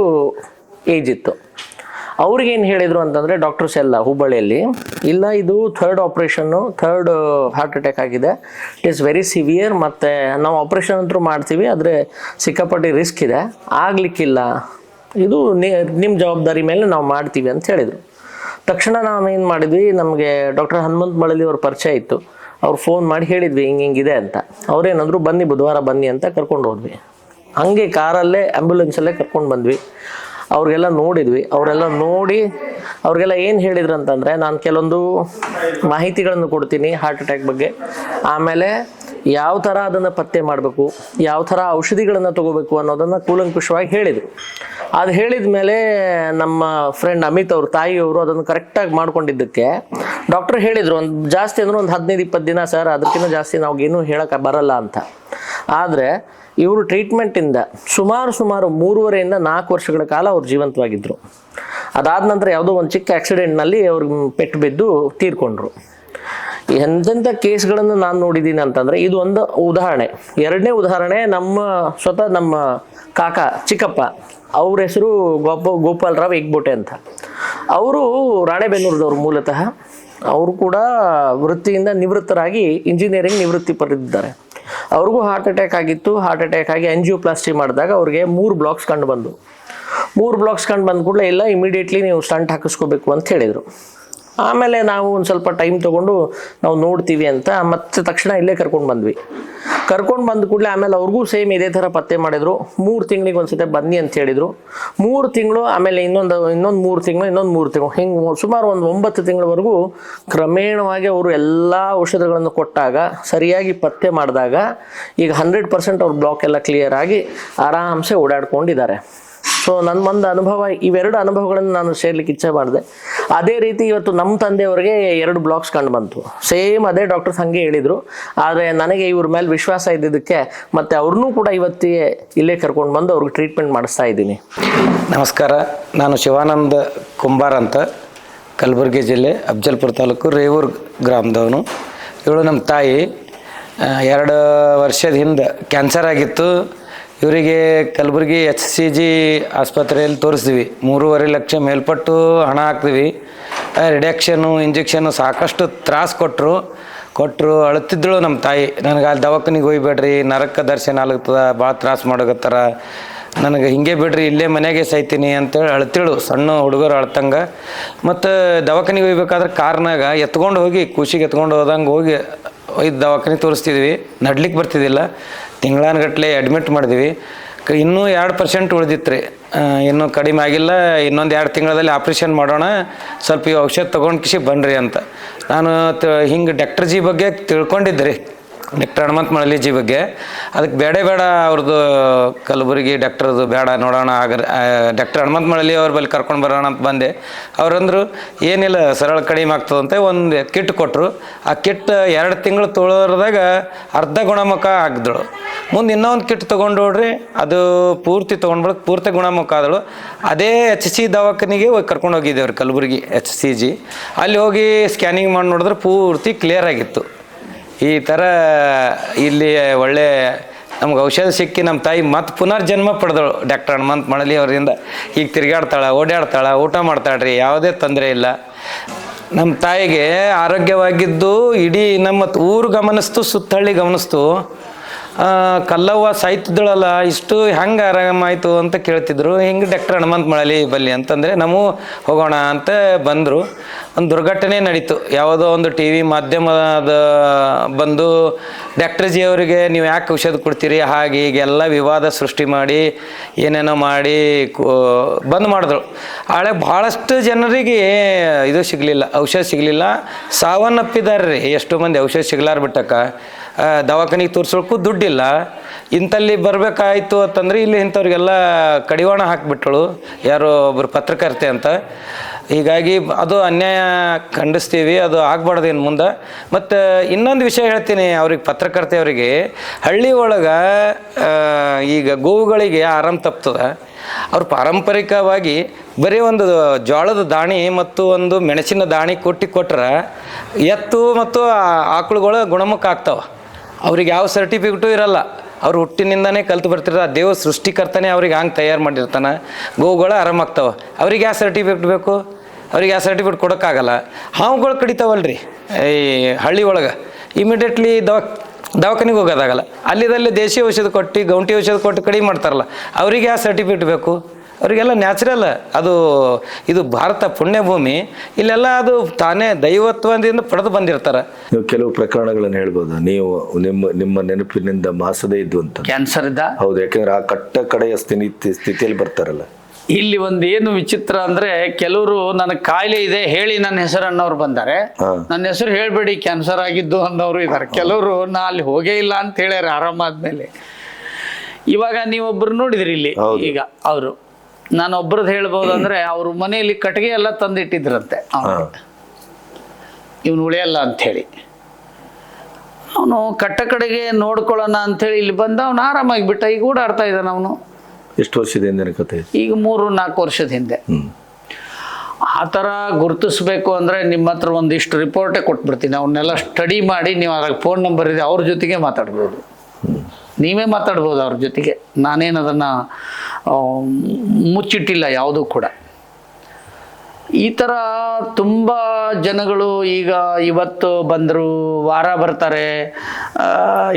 ಏಜ್ ಇತ್ತು. ಅವ್ರಿಗೇನು ಹೇಳಿದರು ಅಂತಂದರೆ ಡಾಕ್ಟರ್ಸ್ ಎಲ್ಲ ಹುಬ್ಬಳ್ಳಿಯಲ್ಲಿ, ಇಲ್ಲ ಇದು 3rd operation, 3rd heart attack ಆಗಿದೆ, ಇಟ್ ಈಸ್ ವೆರಿ ಸಿವಿಯರ್, ಮತ್ತು ನಾವು ಆಪ್ರೇಷನ್ ಅಂತೂ ಮಾಡ್ತೀವಿ, ಆದರೆ ಸಿಕ್ಕಾಪಟ್ಟೆ ರಿಸ್ಕ್ ಇದೆ, ಆಗಲಿಕ್ಕಿಲ್ಲ, ಇದು ನಿಮ್ಮ ಜವಾಬ್ದಾರಿ ಮೇಲೆ ನಾವು ಮಾಡ್ತೀವಿ ಅಂತ ಹೇಳಿದರು. ತಕ್ಷಣ ನಾವು ಏನು ಮಾಡಿದ್ವಿ, ನಮಗೆ ಡಾಕ್ಟರ್ ಹನುಮಂತ್ ಮಳಲಿ ಅವ್ರ ಪರಿಚಯ ಇತ್ತು. ಅವ್ರು ಫೋನ್ ಮಾಡಿ ಹೇಳಿದ್ವಿ ಹಿಂಗಿದೆ ಅಂತ. ಅವ್ರೇನಾದರೂ ಬನ್ನಿ ಬುಧವಾರ ಬನ್ನಿ ಅಂತ ಕರ್ಕೊಂಡು ಹೋದ್ವಿ. ಹಾಗೆ ಕಾರಲ್ಲೇ ಆ್ಯಂಬುಲೆನ್ಸಲ್ಲೇ ಕರ್ಕೊಂಡು ಬಂದ್ವಿ. ಅವ್ರಿಗೆಲ್ಲ ನೋಡಿದ್ವಿ. ಅವರೆಲ್ಲ ನೋಡಿ ಅವ್ರಿಗೆಲ್ಲ ಏನು ಹೇಳಿದ್ರು ಅಂತಂದರೆ, ನಾನು ಕೆಲವೊಂದು ಮಾಹಿತಿಗಳನ್ನು ಕೊಡ್ತೀನಿ ಹಾರ್ಟ್ ಅಟ್ಯಾಕ್ ಬಗ್ಗೆ, ಆಮೇಲೆ ಯಾವ ಥರ ಅದನ್ನು ಪತ್ತೆ ಮಾಡಬೇಕು, ಯಾವ ಥರ ಔಷಧಿಗಳನ್ನು ತೊಗೋಬೇಕು ಅನ್ನೋದನ್ನು ಕೂಲಂಕುಷವಾಗಿ ಹೇಳಿದರು. ಅದು ಹೇಳಿದ ಮೇಲೆ ನಮ್ಮ ಫ್ರೆಂಡ್ ಅಮಿತ್ ಅವ್ರ ತಾಯಿಯವರು ಅದನ್ನು ಕರೆಕ್ಟಾಗಿ ಮಾಡ್ಕೊಂಡಿದ್ದಕ್ಕೆ ಡಾಕ್ಟರ್ ಹೇಳಿದರು, ಒಂದು ಜಾಸ್ತಿ ಅಂದ್ರೆ ಒಂದು 15-20 ದಿನ ಸರ್, ಅದಕ್ಕಿಂತ ಜಾಸ್ತಿ ನಾವೇನು ಹೇಳೋಕೆ ಬರಲ್ಲ ಅಂತ. ಆದರೆ ಇವರು ಟ್ರೀಟ್ಮೆಂಟಿಂದ ಸುಮಾರು 3.5 ಇಂದ 4 ವರ್ಷಗಳ ಕಾಲ ಅವ್ರು ಜೀವಂತವಾಗಿದ್ದರು. ಅದಾದ ನಂತರ ಯಾವುದೋ ಒಂದು ಚಿಕ್ಕ ಆಕ್ಸಿಡೆಂಟ್ನಲ್ಲಿ ಅವ್ರಿಗೆ ಪೆಟ್ಟು ಬಿದ್ದು ತೀರ್ಕೊಂಡ್ರು. ಎಂತೆಂಥ ಕೇಸ್ಗಳನ್ನು ನಾನು ನೋಡಿದ್ದೀನಿ ಅಂತಂದರೆ ಇದು ಒಂದು ಉದಾಹರಣೆ. ಎರಡನೇ ಉದಾಹರಣೆ ನಮ್ಮ ಕಾಕ ಚಿಕ್ಕಪ್ಪ, ಅವ್ರ ಹೆಸರು ಗೋಪಾಲರಾವ್ ಹೆಗ್ಬೋಟೆ ಅಂತ. ಅವರು ರಾಣೆಬೆನ್ನೂರದವ್ರು ಮೂಲತಃ. ಅವರು ಕೂಡ ವೃತ್ತಿಯಿಂದ ನಿವೃತ್ತರಾಗಿ ಇಂಜಿನಿಯರಿಂಗ್ ನಿವೃತ್ತಿ ಪಡೆದಿದ್ದಾರೆ. ಅವ್ರಿಗೂ ಹಾರ್ಟ್ ಅಟ್ಯಾಕ್ ಆಗಿತ್ತು. ಹಾರ್ಟ್ ಅಟ್ಯಾಕ್ ಆಗಿ ಆಂಜಿಯೋಪ್ಲಾಸ್ಟಿ ಮಾಡಿದಾಗ ಅವ್ರಿಗೆ 3 ಬ್ಲಾಕ್ಸ್ ಕಂಡು ಬಂದು 3 ಬ್ಲಾಕ್ಸ್ ಕಂಡು ಬಂದ ಕೂಡಲೇ ಇಲ್ಲ, ಇಮಿಡಿಯೇಟ್ಲಿ ನೀವು ಸ್ಟಂಟ್ ಹಾಕಿಸ್ಕೋಬೇಕು ಅಂತ ಹೇಳಿದರು. ಆಮೇಲೆ ನಾವು ಒಂದು ಸ್ವಲ್ಪ ಟೈಮ್ ತೊಗೊಂಡು ನಾವು ನೋಡ್ತೀವಿ ಅಂತ ಮತ್ತೆ ತಕ್ಷಣ ಇಲ್ಲೇ ಕರ್ಕೊಂಡು ಬಂದ್ವಿ. ಕರ್ಕೊಂಡು ಬಂದ ಕೂಡಲೇ ಆಮೇಲೆ ಅವ್ರಿಗೂ ಸೇಮ್ ಇದೇ ಥರ ಪತ್ತೆ ಮಾಡಿದರು. 3 ತಿಂಗಳಿಗೆ ಒಂದ್ಸತಿ ಬನ್ನಿ ಅಂತ ಹೇಳಿದರು. 3 ತಿಂಗಳು, ಆಮೇಲೆ ಇನ್ನೊಂದು 3 ತಿಂಗಳು, ಹಿಂಗೆ ಸುಮಾರು ಒಂದು 9 ತಿಂಗಳವರೆಗೂ ಕ್ರಮೇಣವಾಗಿ ಅವರು ಎಲ್ಲ ಔಷಧಗಳನ್ನು ಕೊಟ್ಟಾಗ ಸರಿಯಾಗಿ ಪತ್ತೆ ಮಾಡಿದಾಗ ಈಗ 100% ಅವ್ರ ಬ್ಲಾಕ್ ಎಲ್ಲ ಕ್ಲಿಯರ್ ಆಗಿ ಆರಾಮ್ಸೆ ಓಡಾಡ್ಕೊಂಡಿದ್ದಾರೆ. ಸೊ ನನ್ನ ಒಂದು ಅನುಭವ, ಇವೆರಡು ಅನುಭವಗಳನ್ನು ನಾನು ಸೇರ್ಲಿಕ್ಕೆ ಇಚ್ಛೆ ಮಾಡಿದೆ. ಅದೇ ರೀತಿ ಇವತ್ತು ನಮ್ಮ ತಂದೆಯವರಿಗೆ 2 ಬ್ಲಾಕ್ಸ್ ಕಂಡು ಬಂತು. ಸೇಮ್ ಅದೇ ಡಾಕ್ಟರ್ಸ್ ಹಾಗೆ ಹೇಳಿದರು. ಆದರೆ ನನಗೆ ಇವ್ರ ಮೇಲೆ ವಿಶ್ವಾಸ ಇದ್ದಿದ್ದಕ್ಕೆ ಮತ್ತೆ ಅವ್ರನ್ನೂ ಕೂಡ ಇವತ್ತಿಗೆ ಇಲ್ಲೇ ಕರ್ಕೊಂಡು ಬಂದು ಅವ್ರಿಗೆ ಟ್ರೀಟ್ಮೆಂಟ್ ಮಾಡಿಸ್ತಾ ಇದ್ದೀನಿ. ನಮಸ್ಕಾರ, ನಾನು ಶಿವಾನಂದ ಕುಂಬಾರ್ ಅಂತ, ಕಲಬುರಗಿ ಜಿಲ್ಲೆ ಅಫ್ಜಲ್ಪುರ ತಾಲೂಕು ರೇವೂರು ಗ್ರಾಮದವನು. ಇವಳು ನಮ್ಮ ತಾಯಿ. 2 ವರ್ಷದ ಹಿಂದೆ ಕ್ಯಾನ್ಸರ್ ಆಗಿತ್ತು. ಇವರಿಗೆ ಕಲಬುರಗಿ HCG ಆಸ್ಪತ್ರೆಯಲ್ಲಿ ತೋರಿಸ್ತೀವಿ. 3.5 ಲಕ್ಷ ಮೇಲ್ಪಟ್ಟು ಹಣ ಹಾಕ್ತೀವಿ. ರಿಡಕ್ಷನ್ನು, ಇಂಜೆಕ್ಷನ್ನು ಸಾಕಷ್ಟು ತ್ರಾಸು ಕೊಟ್ಟರು. ಅಳುತ್ತಿದ್ದಳು ನಮ್ಮ ತಾಯಿ. ನನಗೆ ಅಲ್ಲಿ ದವಾಖಾನಿಗೆ ಹೋಗ್ಬೇಡ್ರಿ, ನರಕ ದರ್ಶನ ಆಗ್ತದ, ಭಾಳ ತ್ರಾಸು ಮಾಡಕತ್ತಾರ, ನನಗೆ ಹಿಂಗೆ ಬಿಡ್ರಿ, ಇಲ್ಲೇ ಮನೆಗೆ ಸಾಯ್ತೀನಿ ಅಂತೇಳಿ ಅಳ್ತಿಳು. ಸಣ್ಣ ಹುಡುಗರು ಅಳ್ತಂಗೆ. ಮತ್ತು ದವಾಖಾನಿಗೆ ಹೋಗ್ಬೇಕಾದ್ರೆ ಕಾರ್ನಾಗ ಎತ್ಕೊಂಡು ಹೋಗಿ, ಖುಷಿಗೆ ಎತ್ಕೊಂಡು ಹೋದಂಗೆ ಹೋಗಿ ದವಾಖಾನೆ ತೋರಿಸ್ತಿದ್ವಿ. ನಡ್ಲಿಕ್ಕೆ ಬರ್ತಿದ್ದಿಲ್ಲ. ತಿಂಗಳಾನ್ಗಟ್ಲೆ ಅಡ್ಮಿಟ್ ಮಾಡಿದ್ವಿ. ಇನ್ನೂ 2% ಉಳಿದಿತ್ತು ರೀ, ಇನ್ನೂ ಕಡಿಮೆ ಆಗಿಲ್ಲ. ಇನ್ನೊಂದು 2 ತಿಂಗಳಲ್ಲಿ ಆಪ್ರೇಷನ್ ಮಾಡೋಣ, ಸ್ವಲ್ಪ ಈ ಔಷಧ ತೊಗೊಂಡು ಕಿಸಿ ಬನ್ನಿರಿ ಅಂತ. ನಾನು ಹಿಂಗೆ ಡಾಕ್ಟರ್ ಜಿ ಬಗ್ಗೆ ತಿಳ್ಕೊಂಡಿದ್ದೆ ರೀ, ಡಾಕ್ಟರ್ ಹನುಮಂತ ಮಳಲಿ ಬಗ್ಗೆ. ಅದಕ್ಕೆ ಬೇಡ ಅವ್ರದ್ದು ಕಲಬುರಗಿ ಡಾಕ್ಟರ್ದು ಬೇಡ, ನೋಡೋಣ ಡಾಕ್ಟರ್ ಹನುಮಂತ ಮಳಲಿ ಅವ್ರ ಬಳಿ ಕರ್ಕೊಂಡು ಬರೋಣ ಅಂತ ಬಂದೆ. ಅವ್ರಂದ್ರು ಏನಿಲ್ಲ, ಸರಳ ಕಡಿಮೆ ಆಗ್ತದಂತೆ. ಒಂದು ಕಿಟ್ ಕೊಟ್ಟರು. ಆ ಕಿಟ್ 2 ತಿಂಗಳು ತೊಗೊಳೋದಾಗ ಅರ್ಧ ಗುಣಮುಖ ಆಗಿದಳು. ಮುಂದೆ ಇನ್ನೊಂದು ಕಿಟ್ ತೊಗೊಂಡು ನೋಡ್ರಿ, ಅದು ಪೂರ್ತಿ ತೊಗೊಂಡ್ಬಿಡೋಕೆ ಪೂರ್ತಿ ಗುಣಮುಖ ಆದಳು. ಅದೇ HC ದವಾಖಾನಿಗೆ ಹೋಗಿ ಕರ್ಕೊಂಡು ಹೋಗಿದ್ದೇವ್ರಿ, ಕಲಬುರಗಿ HCG. ಅಲ್ಲಿ ಹೋಗಿ ಸ್ಕ್ಯಾನಿಂಗ್ ಮಾಡಿ ನೋಡಿದ್ರೆ ಪೂರ್ತಿ ಕ್ಲಿಯರ್ ಆಗಿತ್ತು. ಈ ಥರ ಇಲ್ಲಿ ಒಳ್ಳೆ ನಮ್ಗೆ ಔಷಧ ಸಿಕ್ಕಿ ನಮ್ಮ ತಾಯಿ ಮತ್ತೆ ಪುನರ್ಜನ್ಮ ಪಡೆದಳು ಡಾಕ್ಟರ್ ಹನುಮಂತ ಮಳಲಿ ಅವರಿಂದ. ಈಗ ತಿರುಗಾಡ್ತಾಳೆ, ಓಡಾಡ್ತಾಳೆ, ಊಟ ಮಾಡ್ತಾಳ್ರಿ, ಯಾವುದೇ ತೊಂದರೆ ಇಲ್ಲ. ನಮ್ಮ ತಾಯಿಗೆ ಆರೋಗ್ಯವಾಗಿದ್ದು ಇಡೀ ನಮ್ಮ ಊರು ಗಮನಿಸ್ತು, ಸುತ್ತಹಳ್ಳಿ ಗಮನಿಸ್ತು. ಕಲ್ಲವ್ವ ಸಾಯ್ತಿದ್ದಳಲ್ಲ, ಇಷ್ಟು ಹೆಂಗೆ ಆರಾಮಾಯಿತು ಅಂತ ಕೇಳ್ತಿದ್ರು. ಹಿಂಗೆ ಡಾಕ್ಟರ್ ಹನುಮಂತ ಮಳಲಿ ಬಲ್ಲಿ ಅಂತಂದರೆ ನಾವು ಹೋಗೋಣ ಅಂತ ಬಂದರು. ಒಂದು ದುರ್ಘಟನೆ ನಡೀತು. ಯಾವುದೋ ಒಂದು TV ಮಾಧ್ಯಮದ ಬಂದು ಡಾಕ್ಟರ್ ಜಿ ಅವರಿಗೆ ನೀವು ಯಾಕೆ ಔಷಧ ಕೊಡ್ತೀರಿ ಹಾಗೆ ಹೀಗೆಲ್ಲ ವಿವಾದ ಸೃಷ್ಟಿ ಮಾಡಿ ಏನೇನೋ ಮಾಡಿ ಬಂದ್ ಮಾಡಿದ್ರು. ಆಳೆ ಭಾಳಷ್ಟು ಜನರಿಗೆ ಇದು ಸಿಗಲಿಲ್ಲ, ಔಷಧ ಸಿಗಲಿಲ್ಲ. ಸಾವನ್ನಪ್ಪಿದ್ದಾರೆ ರೀ ಎಷ್ಟೋ ಮಂದಿ ಔಷಧ ಸಿಗ್ಲಾರ ಬಿಟ್ಟಕ್ಕ. ದವಾಖಾನಿಗೆ ತೋರಿಸೋಕ್ಕೂ ದುಡ್ಡಿಲ್ಲ. ಇಂಥಲ್ಲಿ ಬರಬೇಕಾಯ್ತು ಅಂತಂದರೆ ಇಲ್ಲಿ ಇಂಥವ್ರಿಗೆಲ್ಲ ಕಡಿವಾಣ ಹಾಕಿಬಿಟ್ಟಳು ಯಾರೋ ಒಬ್ಬರು ಪತ್ರಕರ್ತೆ ಅಂತ. ಹೀಗಾಗಿ ಅದು ಅನ್ಯಾಯ ಖಂಡಿಸ್ತೀವಿ, ಅದು ಆಗ್ಬಾರ್ದು ಇನ್ನು ಮುಂದೆ. ಮತ್ತು ಇನ್ನೊಂದು ವಿಷಯ ಹೇಳ್ತೀನಿ ಅವ್ರಿಗೆ, ಪತ್ರಕರ್ತೆಯವರಿಗೆ, ಹಳ್ಳಿ ಒಳಗೆ ಈಗ ಗೋವುಗಳಿಗೆ ಆರಾಮ ತಪ್ತದ. ಅವ್ರು ಪಾರಂಪರಿಕವಾಗಿ ಬರೀ ಒಂದು ಜೋಳದ ದಾಣಿ ಮತ್ತು ಒಂದು ಮೆಣಸಿನ ದಾಣಿ ಕೊಟ್ಟರೆ ಎತ್ತು ಮತ್ತು ಆಕಳುಗಳು ಗುಣಮುಖ ಆಗ್ತಾವೆ. ಅವ್ರಿಗೆ ಯಾವ ಸರ್ಟಿಫಿಕೇಟು ಇರಲ್ಲ, ಅವ್ರು ಹುಟ್ಟಿನಿಂದನೇ ಕಲ್ತು ಬರ್ತಿರ್ತಾರೆ. ಆ ದೇವ ಸೃಷ್ಟಿಕರ್ತನೇ ಅವ್ರಿಗೆ ಹಂಗೆ ತಯಾರು ಮಾಡಿರ್ತಾನೆ. ಗೋವುಗಳು ಆರಾಮಾಗ್ತಾವೆ. ಅವ್ರಿಗೆ ಯಾವ ಸರ್ಟಿಫಿಕೇಟ್ ಬೇಕು? ಅವ್ರಿಗೆ ಯಾವ ಸರ್ಟಿಫಿಕೇಟ್ ಕೊಡೋಕ್ಕಾಗಲ್ಲ. ಹಾವುಗಳು ಕಡಿತಾವಲ್ರಿ ಈ ಹಳ್ಳಿ ಒಳಗೆ, ಇಮಿಡಿಯೇಟ್ಲಿ ದವಾಖಾನಿಗೆ ಹೋಗೋದಾಗಲ್ಲ. ಅಲ್ಲಿದಲ್ಲಿ ದೇಶಿ ಔಷಧ ಕೊಟ್ಟು, ಗೌಂಟಿ ಔಷಧ ಕೊಟ್ಟು ಕಡಿಮೆ ಮಾಡ್ತಾರಲ್ಲ, ಅವರಿಗೆ ಯಾವ ಸರ್ಟಿಫಿಕೇಟ್ ಬೇಕು? ಅವರಿಗೆಲ್ಲ ನ್ಯಾಚುರಲ್. ಅದು ಇದು ಭಾರತ ಪುಣ್ಯಭೂಮಿ. ಇಲ್ಲೆಲ್ಲ ಅದು ತಾನೇ ದೈವತ್ವದಿಂದ ಪಡೆದು ಬಂದಿರ್ತಾರೆ. ನೀವು ಕೆಲವು ಪ್ರಕರಣಗಳನ್ನು ಹೇಳ್ಬೋದು, ನೀವು ನಿಮ್ಮ ನೆನಪಿನಿಂದ ಮಾಸದೇ ಇದ್ದು ಅಂತ. ಕ್ಯಾನ್ಸರ್ ಇದ್ದ? ಹೌದು, ಯಾಕಂದ್ರೆ ಆ ಕಡೆಯ ಸ್ಥಿತಿಯಲ್ಲಿ ಬರ್ತಾರಲ್ಲ. ಇಲ್ಲಿ ಒಂದು ಏನು ವಿಚಿತ್ರ ಅಂದ್ರೆ, ಕೆಲವರು ನನಗೆ ಕಾಯಿಲೆ ಇದೆ ಹೇಳಿ ನನ್ನ ಹೆಸರು ಅನ್ನೋರು ಬಂದಾರೆ. ನನ್ನ ಹೆಸರು ಹೇಳ್ಬೇಡಿ ಕ್ಯಾನ್ಸರ್ ಆಗಿದ್ದು ಅನ್ನೋರು ಇದ್ದಾರೆ. ಕೆಲವರು ನಾ ಅಲ್ಲಿ ಹೋಗೇ ಇಲ್ಲ ಅಂತ ಹೇಳ್ಯಾರ ಆರಾಮಾದ್ಮೇಲೆ. ಇವಾಗ ನೀವೊಬ್ರು ನೋಡಿದ್ರಿ ಇಲ್ಲಿ, ಈಗ ಅವರು ನಾನು ಒಬ್ರದ್ದು ಹೇಳ್ಬೋದು ಅಂದರೆ ಅವ್ರ ಮನೆಯಲ್ಲಿ ಕಟ್ಟಿಗೆ ಎಲ್ಲ ತಂದಿಟ್ಟಿದ್ರಂತೆ ಇವನು ಉಳಿಯಲ್ಲ ಅಂಥೇಳಿ. ಅವನು ಕಟ್ಟ ಕಡೆಗೆ ನೋಡ್ಕೊಳ್ಳೋಣ ಅಂಥೇಳಿ ಇಲ್ಲಿ ಬಂದ, ಅವನು ಆರಾಮಾಗಿ ಬಿಟ್ಟ. ಈಗ ಓಡಾಡ್ತಾ ಇದ್ದಾನೆ ಅವನು. ಎಷ್ಟು ವರ್ಷದ ಹಿಂದಿನ ಕತೆ? ಈಗ 3-4 ವರ್ಷದ ಹಿಂದೆ. ಆ ಥರ ಗುರುತಿಸ್ಬೇಕು ಅಂದರೆ ನಿಮ್ಮ ಹತ್ರ ಒಂದಿಷ್ಟು ರಿಪೋರ್ಟೇ ಕೊಟ್ಬಿಡ್ತೀನಿ. ಅವನ್ನೆಲ್ಲ ಸ್ಟಡಿ ಮಾಡಿ ನೀವು ಅದ್ರಾಗ ಫೋನ್ ನಂಬರ್ ಇದೆ, ಅವ್ರ ಜೊತೆಗೆ ಮಾತಾಡ್ಬೋದು. ನೀವೇ ಮಾತಾಡ್ಬೋದು ಅವ್ರ ಜೊತೆಗೆ. ನಾನೇನು ಅದನ್ನು ಮುಚ್ಚಿಟ್ಟಿಲ್ಲ ಯಾವುದೂ ಕೂಡ. ಈ ಥರ ತುಂಬ ಜನಗಳು ಈಗ ಇವತ್ತು ಬಂದರು, ವಾರ ಬರ್ತಾರೆ.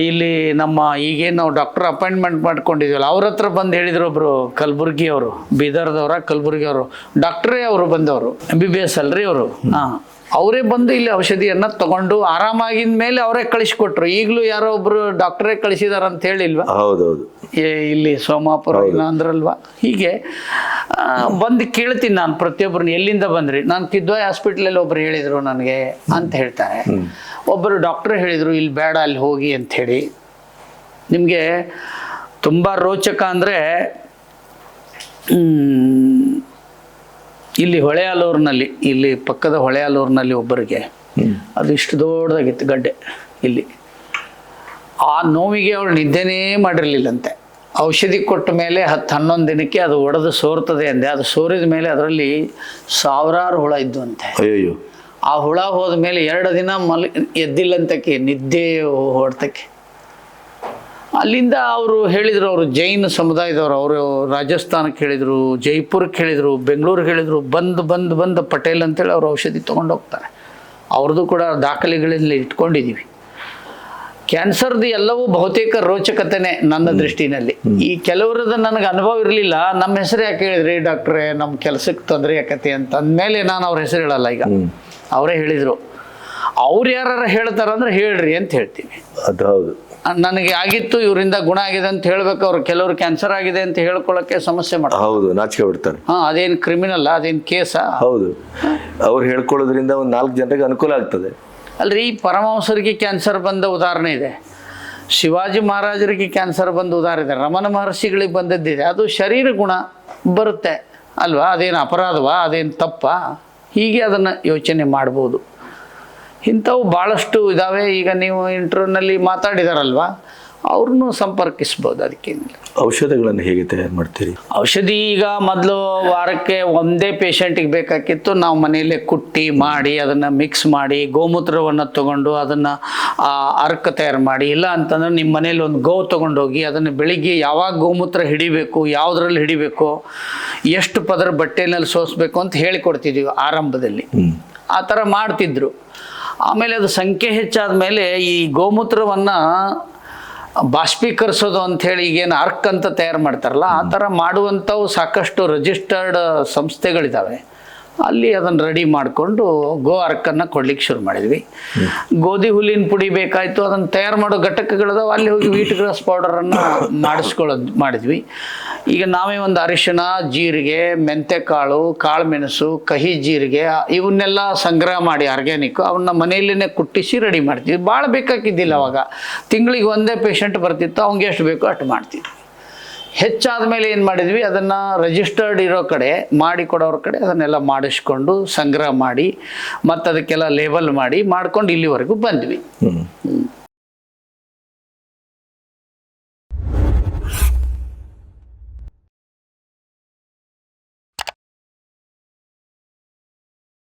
ಇಲ್ಲಿ ನಮ್ಮ ಈಗೇನು ನಾವು ಡಾಕ್ಟರ್ ಅಪಾಯಿಂಟ್ಮೆಂಟ್ ಮಾಡ್ಕೊಂಡಿದ್ದೀವಲ್ಲ, ಅವ್ರ ಹತ್ರ ಬಂದು ಹೇಳಿದ್ರು ಒಬ್ಬರು ಕಲಬುರ್ಗಿಯವರು, ಬೀದರ್ದವರ ಕಲಬುರ್ಗಿಯವರು, ಡಾಕ್ಟ್ರೇ ಅವರು ಬಂದವರು, MBBS ಅಲ್ರಿ ಅವರು. ಹಾಂ, ಅವರೇ ಬಂದು ಇಲ್ಲಿ ಔಷಧಿಯನ್ನು ತಗೊಂಡು ಆರಾಮಾಗಿನ ಮೇಲೆ ಅವರೇ ಕಳಿಸ್ಕೊಟ್ರು. ಈಗಲೂ ಯಾರೋ ಒಬ್ರು ಡಾಕ್ಟ್ರೇ ಕಳಿಸಿದಾರ ಅಂತ ಹೇಳಿಲ್ವಾ? ಹೌದೌದು, ಇಲ್ಲಿ ಸೋಮಾಪುರ ಅಂದ್ರಲ್ವಾ. ಹೀಗೆ ಬಂದು ಕೇಳ್ತೀನಿ ನಾನು ಪ್ರತಿಯೊಬ್ಬರನ್ನ, ಎಲ್ಲಿಂದ ಬಂದ್ರಿ? ನಾನು ಕಿದ್ವಾಯ್ ಹಾಸ್ಪಿಟ್ಲಲ್ಲಿ ಒಬ್ರು ಹೇಳಿದರು ನನಗೆ ಅಂತ ಹೇಳ್ತಾರೆ. ಒಬ್ಬರು ಡಾಕ್ಟ್ರೇ ಹೇಳಿದರು ಇಲ್ಲಿ ಬೇಡ ಅಲ್ಲಿ ಹೋಗಿ ಅಂಥೇಳಿ. ನಿಮಗೆ ತುಂಬ ರೋಚಕ ಅಂದರೆ ಇಲ್ಲಿ ಹೊಳೆಯಾಲೂರಿನಲ್ಲಿ, ಇಲ್ಲಿ ಪಕ್ಕದ ಹೊಳೆಯಾಲೂರಿನಲ್ಲಿ ಒಬ್ಬರಿಗೆ ಅದು ಇಷ್ಟು ದೊಡ್ಡದಾಗಿತ್ತು ಗಡ್ಡೆ ಇಲ್ಲಿ. ಆ ನೋವಿಗೆ ಅವಳು ನಿದ್ದೆನೇ ಮಾಡಿರಲಿಲ್ಲಂತೆ. ಔಷಧಿ ಕೊಟ್ಟ ಮೇಲೆ 10-11 ದಿನಕ್ಕೆ ಅದು ಒಡೆದು ಸೋರ್ತದೆ ಅಂದೆ. ಅದು ಸೋರಿದ ಮೇಲೆ ಅದರಲ್ಲಿ ಸಾವಿರಾರು ಹುಳ ಇದ್ದು ಅಂತೆ. ಅಯ್ಯೋ. ಆ ಹುಳ ಹೋದ ಮೇಲೆ 2 ದಿನ ಎದ್ದಿಲ್ಲಂತಕ್ಕೆ, ನಿದ್ದೆ ಹೊಡ್ತಕ್ಕೆ. ಅಲ್ಲಿಂದ ಅವರು ಹೇಳಿದರು, ಅವರು ಜೈನ ಸಮುದಾಯದವರು, ಅವರು ರಾಜಸ್ಥಾನಕ್ಕೆ ಹೇಳಿದರು, ಜೈಪುರಕ್ಕೆ ಹೇಳಿದರು, ಬೆಂಗಳೂರಿಗೆ ಹೇಳಿದರು. ಬಂದು ಪಟೇಲ್ ಅಂತೇಳಿ ಅವರು ಔಷಧಿ ತೊಗೊಂಡು ಹೋಗ್ತಾರೆ. ಅವ್ರದ್ದು ಕೂಡ ದಾಖಲೆಗಳಲ್ಲಿ ಇಟ್ಕೊಂಡಿದ್ದೀವಿ. ಕ್ಯಾನ್ಸರ್ದು ಎಲ್ಲವೂ ಬಹುತೇಕ ರೋಚಕತೆನೇ ನನ್ನ ದೃಷ್ಟಿನಲ್ಲಿ. ಈ ಕೆಲವರದ್ದು ನನಗೆ ಅನುಭವ ಇರಲಿಲ್ಲ. ನಮ್ಮ ಹೆಸರು ಯಾಕೆ ಹೇಳಿದ್ರಿ ಡಾಕ್ಟ್ರೇ, ನಮ್ಮ ಕೆಲಸಕ್ಕೆ ತೊಂದರೆ ಆಕತಿ ಅಂತ ಅಂದಮೇಲೆ ನಾನು ಅವ್ರ ಹೆಸರು ಹೇಳಲ್ಲ. ಈಗ ಅವರೇ ಹೇಳಿದರು. ಅವ್ರು ಯಾರು ಹೇಳ್ತಾರಂದ್ರೆ ಹೇಳ್ರಿ ಅಂತ ಹೇಳ್ತೀವಿ. ಅದು ಹೌದು, ನನಗೆ ಆಗಿತ್ತು, ಇವರಿಂದ ಗುಣ ಆಗಿದೆ ಅಂತ ಹೇಳ್ಬೇಕು. ಅವ್ರು ಕೆಲವರು ಕ್ಯಾನ್ಸರ್ ಆಗಿದೆ ಅಂತ ಹೇಳ್ಕೊಳ್ಳೋಕೆ ಸಮಸ್ಯೆ ಮಾಡ್ತಾರೆ. ಹೌದು, ನಾಚಿಕೆ ಬಿಡ್ತಾರೆ. ಅದೇನು ಕ್ರಿಮಿನಲ್, ಅದೇನು ಕೇಸಾ? ಹೌದು, ಅವ್ರು ಹೇಳ್ಕೊಳ್ಳೋದ್ರಿಂದ ಒಂದು 4 ಜನರಿಗೆ ಅನುಕೂಲ ಆಗ್ತದೆ. ಅಲ್ರಿ, ಪರಮಹಂಸರಿಗೆ ಕ್ಯಾನ್ಸರ್ ಬಂದ ಉದಾಹರಣೆ ಇದೆ, ಶಿವಾಜಿ ಮಹಾರಾಜರಿಗೆ ಕ್ಯಾನ್ಸರ್ ಬಂದ ಉದಾಹರಣೆ ಇದೆ, ರಮಣ ಮಹರ್ಷಿಗಳಿಗೆ ಬಂದದ್ದಿದೆ. ಅದು ಶರೀರ ಗುಣ ಬರುತ್ತೆ ಅಲ್ವಾ? ಅದೇನು ಅಪರಾಧವಾ? ಅದೇನು ತಪ್ಪಾ? ಹೀಗೆ ಅದನ್ನು ಯೋಚನೆ ಮಾಡ್ಬೋದು. ಇಂಥವು ಭಾಳಷ್ಟು ಇದ್ದಾವೆ. ಈಗ ನೀವು ಇಂಟರ್ವ್ಯೂನಲ್ಲಿ ಮಾತಾಡಿದಾರಲ್ವ, ಅವ್ರನ್ನೂ ಸಂಪರ್ಕಿಸ್ಬೋದು. ಅದಕ್ಕೇನಿಲ್ಲ. ಔಷಧಗಳನ್ನು ಹೇಗೆ ತಯಾರು ಮಾಡ್ತೀರಿ? ಔಷಧಿ ಈಗ ಮೊದಲು ವಾರಕ್ಕೆ ಒಂದೇ ಪೇಷಂಟಿಗೆ ಬೇಕಾಗಿತ್ತು. ನಾವು ಮನೆಯಲ್ಲೇ ಕುಟ್ಟಿ ಮಾಡಿ ಅದನ್ನು ಮಿಕ್ಸ್ ಮಾಡಿ ಗೋಮೂತ್ರವನ್ನು ತೊಗೊಂಡು ಅದನ್ನು ಅರ್ಕ ತಯಾರು ಮಾಡಿ, ಇಲ್ಲ ಅಂತಂದ್ರೆ ನಿಮ್ಮ ಮನೇಲಿ ಒಂದು ಗೋ ತೊಗೊಂಡೋಗಿ ಅದನ್ನು ಬೆಳಿಗ್ಗೆ ಯಾವಾಗ ಗೋಮೂತ್ರ ಹಿಡಿಬೇಕು, ಯಾವುದ್ರಲ್ಲಿ ಹಿಡಿಬೇಕು, ಎಷ್ಟು ಪದರ ಬಟ್ಟೆನಲ್ಲಿ ಸೋಸಬೇಕು ಅಂತ ಹೇಳಿಕೊಡ್ತಿದ್ದೀವಿ ಆರಂಭದಲ್ಲಿ. ಆ ಥರ ಮಾಡ್ತಿದ್ರು. ಆಮೇಲೆ ಅದು ಸಂಖ್ಯೆ ಹೆಚ್ಚಾದ ಮೇಲೆ ಈ ಗೋಮೂತ್ರವನ್ನು ಬಾಷ್ಪೀಕರಿಸೋದು ಅಂಥೇಳಿ ಈಗೇನು ಅರ್ಕ್ ಅಂತ ತಯಾರು ಮಾಡ್ತಾರಲ್ಲ, ಆ ಥರ ಮಾಡುವಂಥವು ಸಾಕಷ್ಟು ರಿಜಿಸ್ಟರ್ಡ್ ಸಂಸ್ಥೆಗಳಿದ್ದಾವೆ. ಅಲ್ಲಿ ಅದನ್ನು ರೆಡಿ ಮಾಡಿಕೊಂಡು ಗೋ ಅರ್ಕನ್ನು ಕೊಡ್ಲಿಕ್ಕೆ ಶುರು ಮಾಡಿದ್ವಿ. ಗೋಧಿ ಹುಲ್ಲಿನ ಪುಡಿ ಬೇಕಾಯಿತು, ಅದನ್ನು ತಯಾರು ಮಾಡೋ ಘಟಕಗಳಿದಾವೆ. ಅಲ್ಲಿ ಹೋಗಿ ವೀಟ್ ಗ್ರಾಸ್ ಪೌಡರನ್ನು ಮಾಡಿದ್ವಿ. ಈಗ ನಾವೇ ಒಂದು ಅರಿಶಿಣ, ಜೀರಿಗೆ, ಮೆಂತೆಕಾಳು, ಕಾಳುಮೆಣಸು, ಕಹಿ ಜೀರಿಗೆ ಇವನ್ನೆಲ್ಲ ಸಂಗ್ರಹ ಮಾಡಿ ಆರ್ಗ್ಯಾನಿಕ್ ಅವನ್ನ ಮನೆಯಲ್ಲೇ ಕುಟ್ಟಿಸಿ ರೆಡಿ ಮಾಡ್ತೀವಿ. ಭಾಳ ಬೇಕಾಗಿದ್ದಿಲ್ಲ ಅವಾಗ. ತಿಂಗಳಿಗೆ ಒಂದೇ ಪೇಷಂಟ್ ಬರ್ತಿತ್ತು, ಅವ್ನಿಗೆ ಎಷ್ಟು ಬೇಕೋ ಅಷ್ಟು ಮಾಡ್ತೀವಿ. ಹೆಚ್ಚಾದ ಮೇಲೆ ಏನು ಮಾಡಿದ್ವಿ, ಅದನ್ನು ರಿಜಿಸ್ಟರ್ಡ್ ಇರೋ ಕಡೆ ಮಾಡಿಕೊಡೋರ ಕಡೆ ಅದನ್ನೆಲ್ಲ ಮಾಡಿಸ್ಕೊಂಡು ಸಂಗ್ರಹ ಮಾಡಿ ಮತ್ತು ಅದಕ್ಕೆಲ್ಲ ಲೇಬಲ್ ಮಾಡಿ ಮಾಡ್ಕೊಂಡು ಇಲ್ಲಿವರೆಗೂ ಬಂದ್ವಿ.